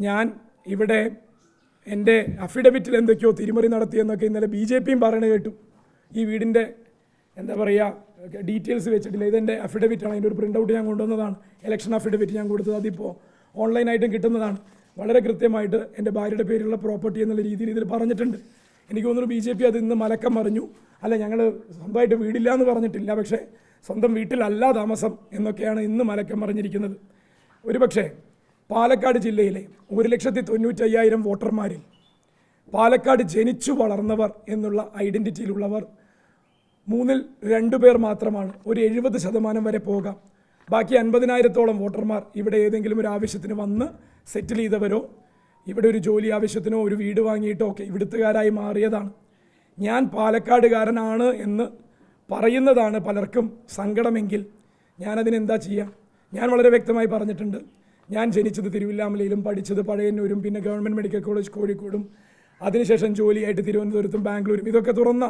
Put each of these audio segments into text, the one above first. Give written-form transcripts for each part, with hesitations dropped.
ഞാൻ ഇവിടെ എൻ്റെ അഫിഡവിറ്റിൽ എന്തൊക്കെയോ തിരിമറി നടത്തിയെന്നൊക്കെ ഇന്നലെ BJPയും പറയണ കേട്ടു. ഈ വീടിൻ്റെ എന്താ പറയുക ഡീറ്റെയിൽസ് വെച്ചിട്ടില്ല. ഇതെൻ്റെ അഫിഡവിറ്റാണ്. അതിൻ്റെ ഒരു പ്രിൻ്റ് ഔട്ട് ഞാൻ കൊണ്ടുവന്നതാണ്. ഇലക്ഷൻ അഫിഡവിറ്റ് ഞാൻ കൊടുത്തത്. അതിപ്പോൾ ഓൺലൈനായിട്ടും കിട്ടുന്നതാണ്. വളരെ കൃത്യമായിട്ട് എൻ്റെ ഭാര്യയുടെ പേരിലുള്ള പ്രോപ്പർട്ടി എന്നുള്ള രീതിയിൽ ഇതിൽ പറഞ്ഞിട്ടുണ്ട്. എനിക്ക് തോന്നുന്നു BJP അത് ഇന്ന് മലക്കം മറിഞ്ഞു. അല്ല, ഞങ്ങൾ സ്വന്തമായിട്ട് വീടില്ല എന്ന് പറഞ്ഞിട്ടില്ല, പക്ഷേ സ്വന്തം വീട്ടിലല്ല താമസം എന്നൊക്കെയാണ് ഇന്ന് മലക്കം മറിഞ്ഞിരിക്കുന്നത്. ഒരുപക്ഷെ പാലക്കാട് ജില്ലയിലെ 1,95,000 വോട്ടർമാരിൽ പാലക്കാട് ജനിച്ചു വളർന്നവർ എന്നുള്ള ഐഡൻറ്റിറ്റിയിലുള്ളവർ 2 പേർ മാത്രമാണ്. ഒരു 70% വരെ പോകാം. ബാക്കി 50,000-ഓളം വോട്ടർമാർ ഇവിടെ ഏതെങ്കിലും ഒരു ആവശ്യത്തിന് വന്ന് സെറ്റിൽ ചെയ്തവരോ ഇവിടെ ഒരു ജോലി ആവശ്യത്തിനോ ഒരു വീട് വാങ്ങിയിട്ടോ ഒക്കെ ഇവിടുത്തുകാരായി മാറിയതാണ്. ഞാൻ പാലക്കാടുകാരനാണ് എന്ന് പറയുന്നതാണ് പലർക്കും സങ്കടമെങ്കിൽ ഞാനതിനെന്താ ചെയ്യാം? ഞാൻ വളരെ വ്യക്തമായി പറഞ്ഞിട്ടുണ്ട്. ഞാൻ ജനിച്ചത് തിരുവില്ലാമലയിലും പഠിച്ചത് പഴയന്നൂരും പിന്നെ ഗവൺമെൻറ് മെഡിക്കൽ കോളേജ് കോഴിക്കോടും അതിനുശേഷം ജോലിയായിട്ട് തിരുവനന്തപുരത്തും ബാംഗ്ലൂരും. ഇതൊക്കെ തുറന്ന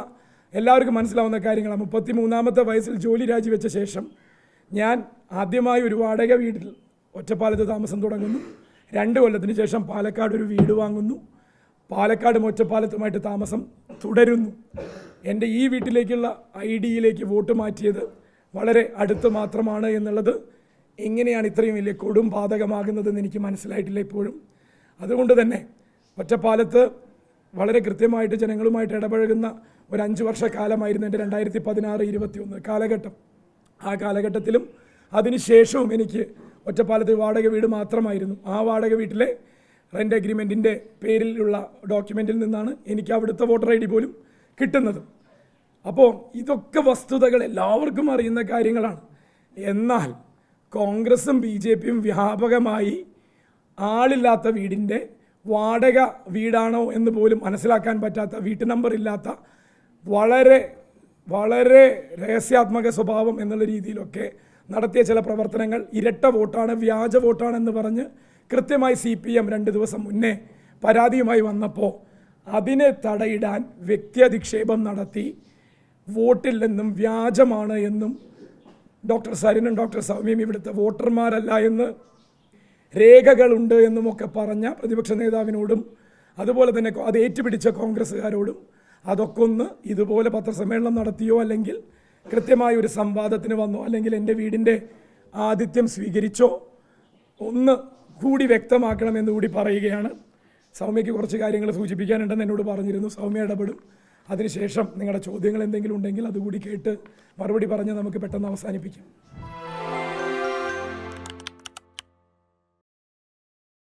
എല്ലാവർക്കും മനസ്സിലാവുന്ന കാര്യങ്ങളാണ്. 33-ാമത്തെ വയസ്സിൽ ജോലി രാജിവെച്ച ശേഷം ഞാൻ ആദ്യമായി ഒരു വാടക വീട്ടിൽ ഒറ്റപ്പാലത്ത് താമസം തുടങ്ങുന്നു. 2 കൊല്ലത്തിന് ശേഷം പാലക്കാട് ഒരു വീട് വാങ്ങുന്നു. പാലക്കാടും ഒറ്റപ്പാലത്തുമായിട്ട് താമസം തുടരുന്നു. എൻ്റെ ഈ വീട്ടിലേക്കുള്ള ID-യിലേക്ക് വോട്ട് മാറ്റിയത് വളരെ അടുത്ത് മാത്രമാണ് എന്നുള്ളത് എങ്ങനെയാണ് ഇത്രയും വലിയ കൊടും ബാധകമാകുന്നതെന്ന് എനിക്ക് മനസ്സിലായിട്ടില്ല ഇപ്പോഴും. അതുകൊണ്ട് തന്നെ ഒറ്റപ്പാലത്ത് വളരെ കൃത്യമായിട്ട് ജനങ്ങളുമായിട്ട് ഇടപഴകുന്ന ഒരു 5 വർഷക്കാലമായിരുന്നു എൻ്റെ 2016-21 കാലഘട്ടം. ആ കാലഘട്ടത്തിലും അതിനുശേഷവും എനിക്ക് ഒറ്റപ്പാലത്ത് വാടക വീട് മാത്രമായിരുന്നു. ആ വാടക വീട്ടിലെ റെൻ്റ് അഗ്രിമെൻറ്റിൻ്റെ പേരിലുള്ള ഡോക്യുമെൻറ്റിൽ നിന്നാണ് എനിക്ക് അവിടുത്തെ വോട്ടർ ID പോലും കിട്ടുന്നത്. അപ്പോൾ ഇതൊക്കെ വസ്തുതകൾ എല്ലാവർക്കും അറിയുന്ന കാര്യങ്ങളാണ്. എന്നാൽ കോൺഗ്രസും BJPയും വ്യാപകമായി ആളില്ലാത്ത വീടിൻ്റെ വാടക വീടാണോ എന്ന് പോലും മനസ്സിലാക്കാൻ പറ്റാത്ത, വീട്ടു നമ്പർ ഇല്ലാത്ത, വളരെ വളരെ രഹസ്യാത്മക സ്വഭാവം എന്നുള്ള രീതിയിലൊക്കെ നടത്തിയ ചില പ്രവർത്തനങ്ങൾ ഇരട്ട വോട്ടാണ്, വ്യാജ വോട്ടാണെന്ന് പറഞ്ഞ് കൃത്യമായി CPM 2 ദിവസം മുന്നേ പരാതിയുമായി വന്നപ്പോൾ അതിനെ തടയിടാൻ വ്യക്തിയധിക്ഷേപം നടത്തി വോട്ടിൽ നിന്നും വ്യാജമാണ് എന്നും ഡോക്ടർ സരിനും ഡോക്ടർ സൗമ്യയും ഇവിടുത്തെ വോട്ടർമാരല്ല എന്ന് രേഖകളുണ്ട് എന്നുമൊക്കെ പറഞ്ഞ പ്രതിപക്ഷ നേതാവിനോടും അതുപോലെ തന്നെ അത് ഏറ്റുപിടിച്ച കോൺഗ്രസ്സുകാരോടും അതൊക്കെ ഒന്ന് ഇതുപോലെ പത്രസമ്മേളനം നടത്തിയോ അല്ലെങ്കിൽ കൃത്യമായ ഒരു സംവാദത്തിന് വന്നോ അല്ലെങ്കിൽ എൻ്റെ വീടിൻ്റെ ആതിഥ്യം സ്വീകരിച്ചോ ഒന്ന് കൂടി വ്യക്തമാക്കണമെന്ന് കൂടി പറയുകയാണ്. സൗമ്യയ്ക്ക് കുറച്ച് കാര്യങ്ങൾ സൂചിപ്പിക്കാനുണ്ടെന്ന് എന്നോട് പറഞ്ഞിരുന്നു. സൗമ്യ ഇടപെടും. അതിനുശേഷം നിങ്ങളുടെ ചോദ്യങ്ങൾ എന്തെങ്കിലും ഉണ്ടെങ്കിൽ അതുകൂടി കേട്ട് മറുപടി പറഞ്ഞ് നമുക്ക് പെട്ടെന്ന് അവസാനിപ്പിക്കാം.